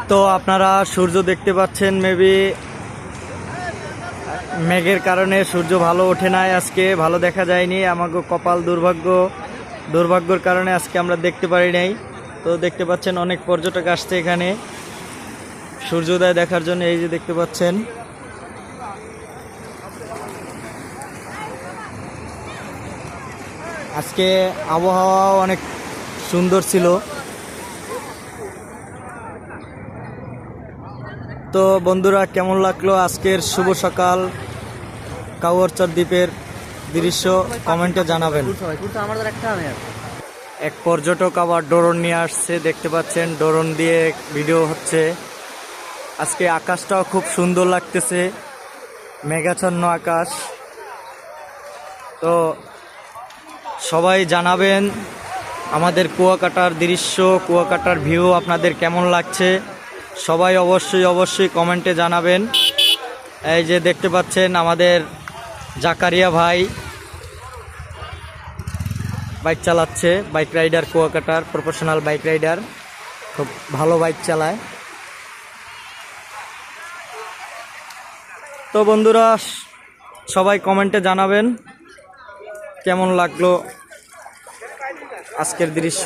তো আপনারা সূর্য দেখতে পাচ্ছেন, মেবি মেঘের কারণে সূর্য ভালো ওঠে নাই, আজকে ভালো দেখা যায়নি। আমাকে কপাল দুর্ভাগ্যর কারণে আজকে আমরা দেখতে পারি নাই। তো দেখতে পাচ্ছেন অনেক পর্যটক আসছে এখানে সূর্যোদয় দেখার জন্য। এই যে দেখতে পাচ্ছেন আজকে আবহাওয়া অনেক সুন্দর ছিল। তো বন্ধুরা, কেমন লাগলো আজকের শুভ সকাল কাউয়ারচর দ্বীপের দৃশ্য কমেন্টে জানাবেন। এক পর্যটক আবার ড্রোন নিয়ে আসছে, দেখতে পাচ্ছেন ড্রোন দিয়ে ভিডিও হচ্ছে। আজকে আকাশটাও খুব সুন্দর লাগতেছে, মেঘাচ্ছন্ন আকাশ। তো সবাই জানাবেন আমাদের কুয়াকাটার দৃশ্য, কুয়াকাটার ভিউ আপনাদের কেমন লাগছে। সবাই অবশ্যই কমেন্টে জানাবেন। এই যে দেখতে পাচ্ছেন আমাদের জাকারিয়া ভাই বাইক চালাচ্ছে, বাইক রাইডার, কুয়াকাটার প্রফেশনাল বাইক রাইডার, খুব ভালো বাইক চালায়। তো বন্ধুরা, সবাই কমেন্টে জানাবেন কেমন লাগলো আজকের দৃশ্য।